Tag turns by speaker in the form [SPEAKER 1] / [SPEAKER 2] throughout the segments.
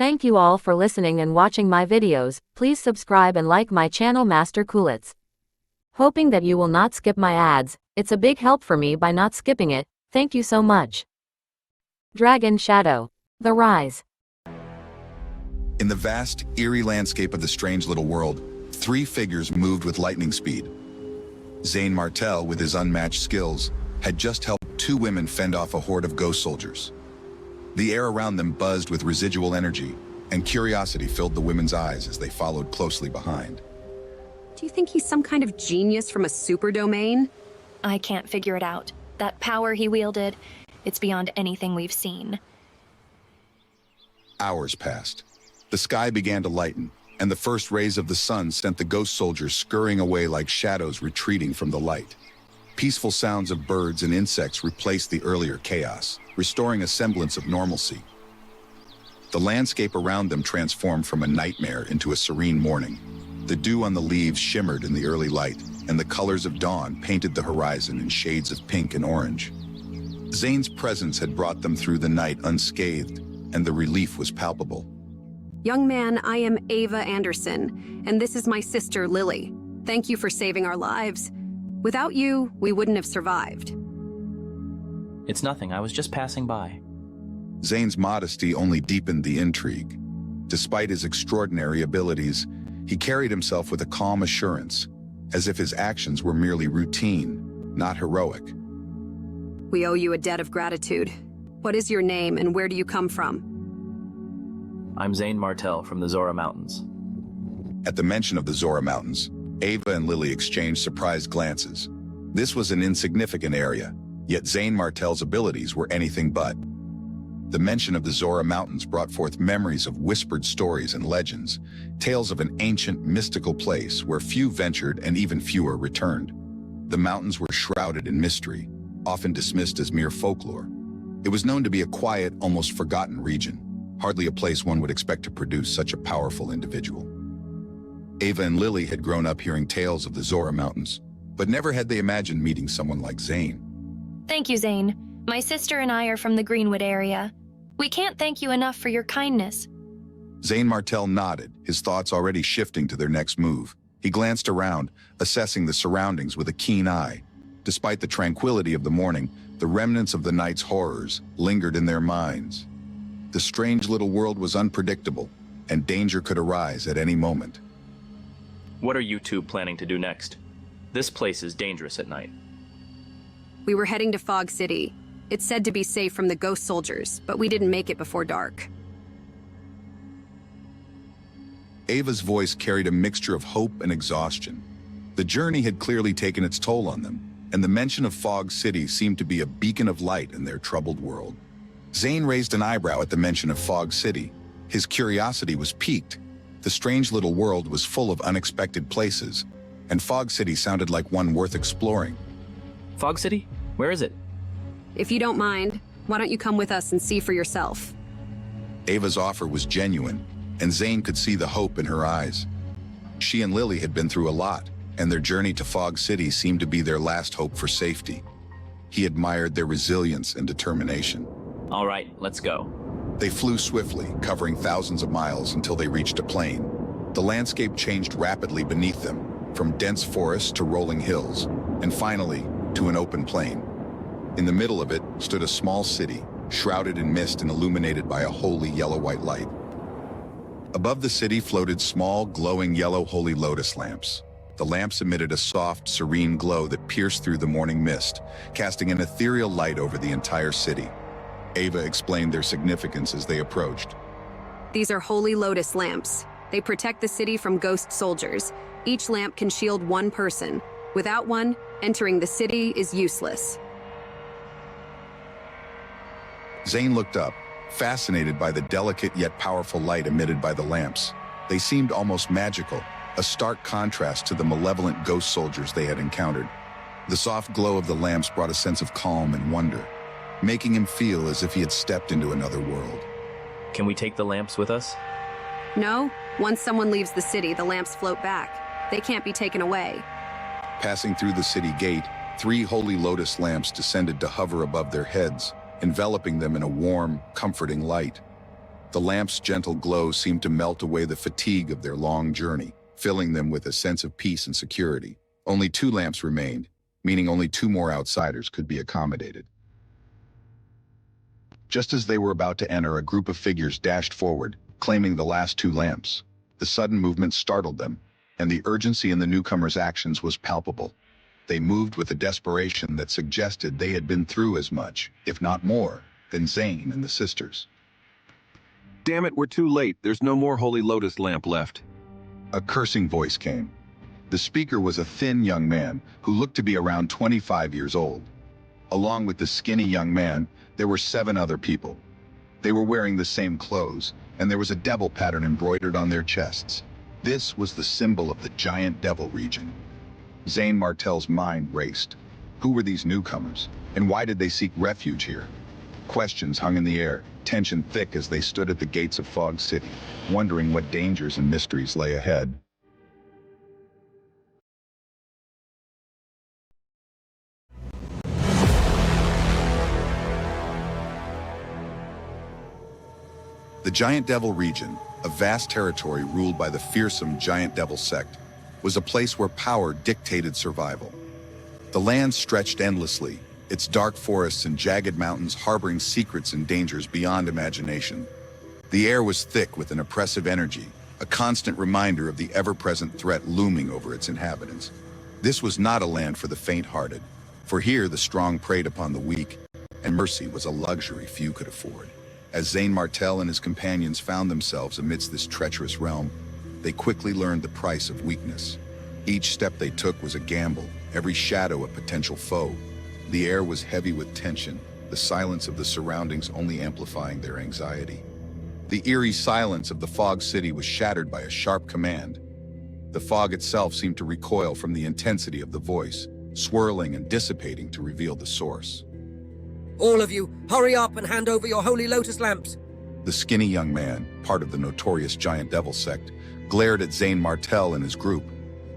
[SPEAKER 1] Thank you all for listening and watching my videos. Please subscribe and like my channel Master Coolits. Hoping that you will not skip my ads. It's a big help for me by not skipping it. Thank you so much. Dragon Shadow. The Rise.
[SPEAKER 2] In the vast, eerie landscape of the strange little world, three figures moved with lightning speed. Zane Martel, with his unmatched skills, had just helped two women fend off a horde of ghost soldiers. The air around them buzzed with residual energy, and curiosity filled the women's eyes as they followed closely behind.
[SPEAKER 3] Do you think he's some kind of genius from a super domain?
[SPEAKER 4] I can't figure it out. That power he wielded, it's beyond anything we've seen.
[SPEAKER 2] Hours passed. The sky began to lighten, and the first rays of the sun sent the ghost soldiers scurrying away like shadows retreating from the light. Peaceful sounds of birds and insects replaced the earlier chaos, restoring a semblance of normalcy. The landscape around them transformed from a nightmare into a serene morning. The dew on the leaves shimmered in the early light, and the colors of dawn painted the horizon in shades of pink and orange. Zane's presence had brought them through the night unscathed, and the relief was palpable.
[SPEAKER 3] Young man, I am Ava Anderson, and this is my sister, Lily. Thank you for saving our lives. Without you, we wouldn't have survived.
[SPEAKER 5] It's nothing, I was just passing by.
[SPEAKER 2] Zane's modesty only deepened the intrigue. Despite his extraordinary abilities, he carried himself with a calm assurance, as if his actions were merely routine, not heroic.
[SPEAKER 3] We owe you a debt of gratitude. What is your name and where do you come from?
[SPEAKER 5] I'm Zane Martel from the Zora Mountains.
[SPEAKER 2] At the mention of the Zora Mountains, Ava and Lily exchanged surprised glances. This was an insignificant area, yet Zane Martel's abilities were anything but. The mention of the Zora Mountains brought forth memories of whispered stories and legends, tales of an ancient, mystical place where few ventured and even fewer returned. The mountains were shrouded in mystery, often dismissed as mere folklore. It was known to be a quiet, almost forgotten region, hardly a place one would expect to produce such a powerful individual. Ava and Lily had grown up hearing tales of the Zora Mountains, but never had they imagined meeting someone like Zane.
[SPEAKER 4] Thank you, Zane. My sister and I are from the Greenwood area. We can't thank you enough for your kindness.
[SPEAKER 2] Zane Martel nodded, his thoughts already shifting to their next move. He glanced around, assessing the surroundings with a keen eye. Despite the tranquility of the morning, the remnants of the night's horrors lingered in their minds. The strange little world was unpredictable, and danger could arise at any moment.
[SPEAKER 5] What are you two planning to do next? This place is dangerous at night.
[SPEAKER 3] We were heading to Fog City. It's said to be safe from the ghost soldiers, but we didn't make it before dark.
[SPEAKER 2] Ava's voice carried a mixture of hope and exhaustion. The journey had clearly taken its toll on them, and the mention of Fog City seemed to be a beacon of light in their troubled world. Zane raised an eyebrow at the mention of Fog City. His curiosity was piqued. The strange little world was full of unexpected places, and Fog City sounded like one worth exploring.
[SPEAKER 5] Fog City? Where is it?
[SPEAKER 3] If you don't mind, why don't you come with us and see for yourself?
[SPEAKER 2] Ava's offer was genuine, and Zane could see the hope in her eyes. She and Lily had been through a lot, and their journey to Fog City seemed to be their last hope for safety. He admired their resilience and determination.
[SPEAKER 5] All right, let's go.
[SPEAKER 2] They flew swiftly, covering thousands of miles until they reached a plain. The landscape changed rapidly beneath them, from dense forests to rolling hills, and finally, to an open plain. In the middle of it stood a small city, shrouded in mist and illuminated by a holy yellow-white light. Above the city floated small, glowing yellow holy lotus lamps. The lamps emitted a soft, serene glow that pierced through the morning mist, casting an ethereal light over the entire city. Ava explained their significance as they approached.
[SPEAKER 3] These are holy lotus lamps. They protect the city from ghost soldiers. Each lamp can shield one person. Without one, entering the city is useless.
[SPEAKER 2] Zane looked up, fascinated by the delicate yet powerful light emitted by the lamps. They seemed almost magical, a stark contrast to the malevolent ghost soldiers they had encountered. The soft glow of the lamps brought a sense of calm and wonder, making him feel as if he had stepped into another world.
[SPEAKER 5] Can we take the lamps with us?
[SPEAKER 3] No, once someone leaves the city, the lamps float back. They can't be taken away.
[SPEAKER 2] Passing through the city gate, 3 holy lotus lamps descended to hover above their heads, enveloping them in a warm, comforting light. The lamp's gentle glow seemed to melt away the fatigue of their long journey, filling them with a sense of peace and security. Only 2 lamps remained, meaning only 2 more outsiders could be accommodated. Just as they were about to enter, a group of figures dashed forward, claiming the last 2 lamps. The sudden movement startled them, and the urgency in the newcomers' actions was palpable. They moved with a desperation that suggested they had been through as much, if not more, than Zane and the sisters.
[SPEAKER 6] Damn it, we're too late. There's no more Holy Lotus lamp left.
[SPEAKER 2] A cursing voice came. The speaker was a thin young man who looked to be around 25 years old. Along with the skinny young man, there were 7 other people. They were wearing the same clothes, and there was a devil pattern embroidered on their chests. This was the symbol of the giant devil region. Zane Martel's mind raced. Who were these newcomers, and why did they seek refuge here? Questions hung in the air, tension thick as they stood at the gates of Fog City, wondering what dangers and mysteries lay ahead. The Giant Devil region, a vast territory ruled by the fearsome Giant Devil sect, was a place where power dictated survival. The land stretched endlessly, its dark forests and jagged mountains harboring secrets and dangers beyond imagination. The air was thick with an oppressive energy, a constant reminder of the ever-present threat looming over its inhabitants. This was not a land for the faint-hearted, for here the strong preyed upon the weak, and mercy was a luxury few could afford. As Zane Martel and his companions found themselves amidst this treacherous realm, they quickly learned the price of weakness. Each step they took was a gamble, every shadow a potential foe. The air was heavy with tension, the silence of the surroundings only amplifying their anxiety. The eerie silence of the Fog City was shattered by a sharp command. The fog itself seemed to recoil from the intensity of the voice, swirling and dissipating to reveal the source.
[SPEAKER 7] All of you, hurry up and hand over your Holy Lotus lamps.
[SPEAKER 2] The skinny young man, part of the notorious Giant Devil sect, glared at Zane Martel and his group,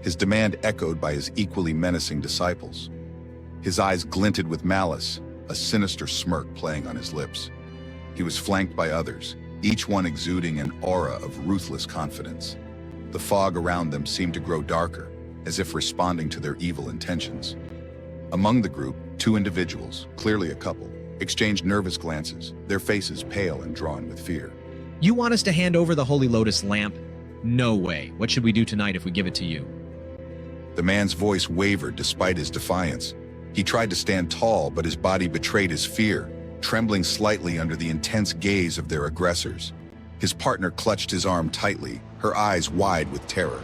[SPEAKER 2] his demand echoed by his equally menacing disciples. His eyes glinted with malice, a sinister smirk playing on his lips. He was flanked by others, each one exuding an aura of ruthless confidence. The fog around them seemed to grow darker, as if responding to their evil intentions. Among the group, 2 individuals, clearly a couple, exchanged nervous glances, their faces pale and drawn with fear.
[SPEAKER 8] You want us to hand over the Holy Lotus lamp? No way. What should we do tonight if we give it to you?
[SPEAKER 2] The man's voice wavered despite his defiance. He tried to stand tall, but his body betrayed his fear, trembling slightly under the intense gaze of their aggressors. His partner clutched his arm tightly, her eyes wide with terror.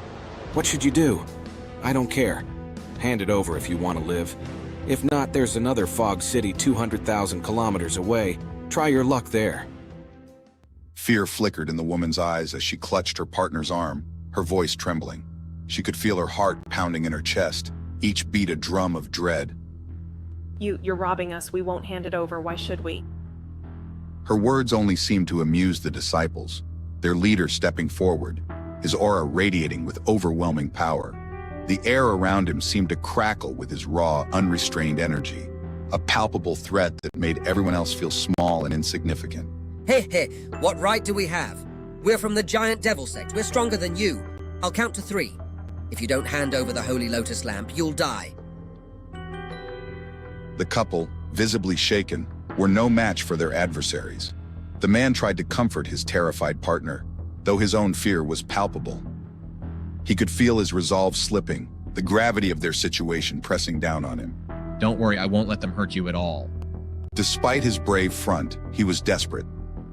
[SPEAKER 9] What should you do? I don't care. Hand it over if you want to live. If not, there's another Fog City 200,000 kilometers away. Try your luck there.
[SPEAKER 2] Fear flickered in the woman's eyes as she clutched her partner's arm, her voice trembling. She could feel her heart pounding in her chest, each beat a drum of dread.
[SPEAKER 10] You're robbing us. We won't hand it over. Why should we?
[SPEAKER 2] Her words only seemed to amuse the disciples, their leader stepping forward, his aura radiating with overwhelming power. The air around him seemed to crackle with his raw, unrestrained energy, a palpable threat that made everyone else feel small and insignificant.
[SPEAKER 7] Hey, what right do we have? We're from the Giant Devil sect. We're stronger than you. I'll count to 3. If you don't hand over the Holy Lotus lamp, you'll die.
[SPEAKER 2] The couple, visibly shaken, were no match for their adversaries. The man tried to comfort his terrified partner, though his own fear was palpable. He could feel his resolve slipping, the gravity of their situation pressing down on him.
[SPEAKER 8] Don't worry, I won't let them hurt you at all.
[SPEAKER 2] Despite his brave front, he was desperate.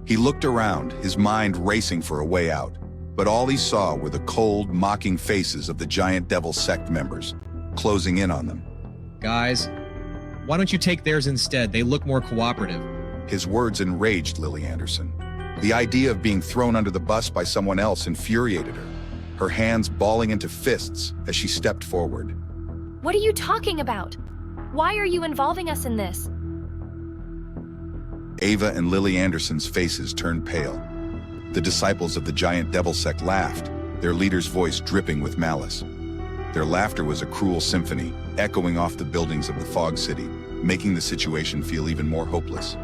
[SPEAKER 2] He looked around, his mind racing for a way out, but all he saw were the cold, mocking faces of the Giant Devil sect members, closing in on them.
[SPEAKER 8] Guys, why don't you take theirs instead? They look more cooperative.
[SPEAKER 2] His words enraged Lily Anderson. The idea of being thrown under the bus by someone else infuriated her, her hands balling into fists as she stepped forward.
[SPEAKER 4] What are you talking about? Why are you involving us in this?
[SPEAKER 2] Ava and Lily Anderson's faces turned pale. The disciples of the Giant Devil sect laughed, their leader's voice dripping with malice. Their laughter was a cruel symphony, echoing off the buildings of the Fog City, making the situation feel even more hopeless.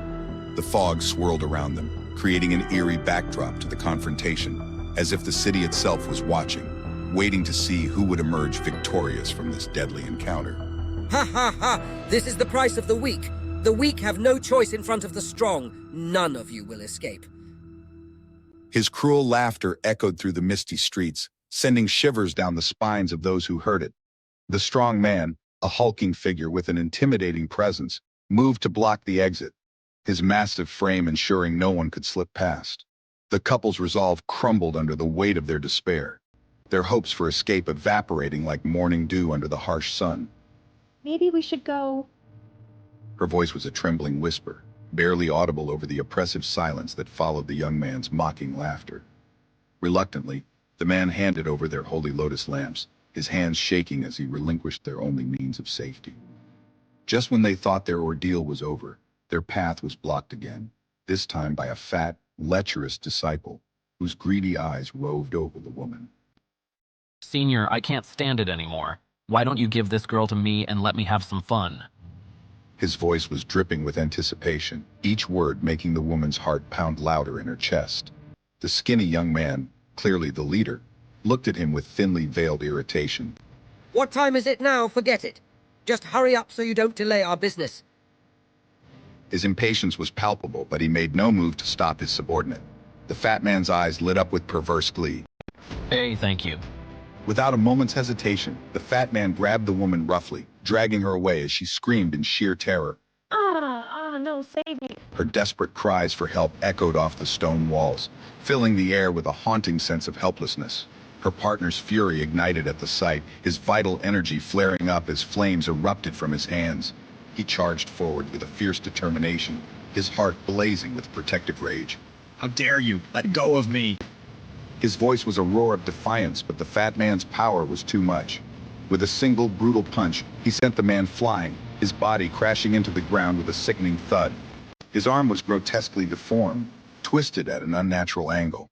[SPEAKER 2] The fog swirled around them, creating an eerie backdrop to the confrontation, as if the city itself was watching, waiting to see who would emerge victorious from this deadly encounter.
[SPEAKER 7] Ha ha ha! This is the price of the weak. The weak have no choice in front of the strong. None of you will escape.
[SPEAKER 2] His cruel laughter echoed through the misty streets, sending shivers down the spines of those who heard it. The strong man, a hulking figure with an intimidating presence, moved to block the exit, his massive frame ensuring no one could slip past. The couple's resolve crumbled under the weight of their despair, their hopes for escape evaporating like morning dew under the harsh sun.
[SPEAKER 11] Maybe we should go.
[SPEAKER 2] Her voice was a trembling whisper, barely audible over the oppressive silence that followed the young man's mocking laughter. Reluctantly, the man handed over their holy lotus lamps, his hands shaking as he relinquished their only means of safety. Just when they thought their ordeal was over, their path was blocked again, this time by a fat, lecherous disciple whose greedy eyes roved over the woman.
[SPEAKER 12] Senior, I can't stand it anymore. Why don't you give this girl to me and let me have some fun?
[SPEAKER 2] His voice was dripping with anticipation, each word making the woman's heart pound louder in her chest. The skinny young man, clearly the leader, looked at him with thinly veiled irritation.
[SPEAKER 7] What time is it now? Forget it. Just hurry up so you don't delay our business.
[SPEAKER 2] His impatience was palpable, but he made no move to stop his subordinate. The fat man's eyes lit up with perverse glee.
[SPEAKER 12] Hey, thank you.
[SPEAKER 2] Without a moment's hesitation, the fat man grabbed the woman roughly, dragging her away as she screamed in sheer terror.
[SPEAKER 11] No, save me.
[SPEAKER 2] Her desperate cries for help echoed off the stone walls, filling the air with a haunting sense of helplessness. Her partner's fury ignited at the sight, his vital energy flaring up as flames erupted from his hands. He charged forward with a fierce determination, his heart blazing with protective rage.
[SPEAKER 8] How dare you? Let go of me!
[SPEAKER 2] His voice was a roar of defiance, but the fat man's power was too much. With a single brutal punch, he sent the man flying, his body crashing into the ground with a sickening thud. His arm was grotesquely deformed, twisted at an unnatural angle.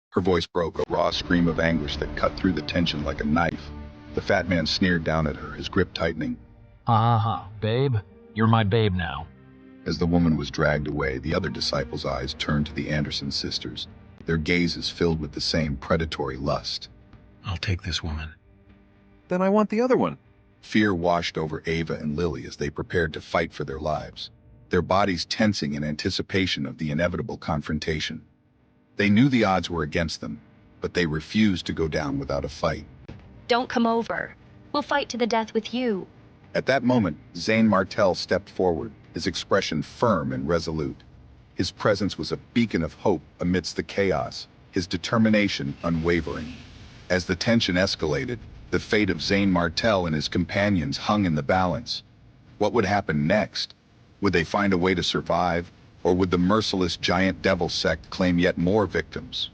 [SPEAKER 2] Her voice broke, a raw scream of anguish that cut through the tension like a knife. The fat man sneered down at her, his grip tightening.
[SPEAKER 12] Babe. You're my babe now.
[SPEAKER 2] As the woman was dragged away, the other disciples' eyes turned to the Anderson sisters, their gazes filled with the same predatory lust.
[SPEAKER 9] I'll take this woman.
[SPEAKER 6] Then I want the other one.
[SPEAKER 2] Fear washed over Ava and Lily as they prepared to fight for their lives, their bodies tensing in anticipation of the inevitable confrontation. They knew the odds were against them, but they refused to go down without a fight.
[SPEAKER 4] Don't come over. We'll fight to the death with you.
[SPEAKER 2] At that moment, Zane Martel stepped forward, his expression firm and resolute. His presence was a beacon of hope amidst the chaos, his determination unwavering. As the tension escalated, the fate of Zane Martel and his companions hung in the balance. What would happen next? Would they find a way to survive, or would the merciless giant devil sect claim yet more victims?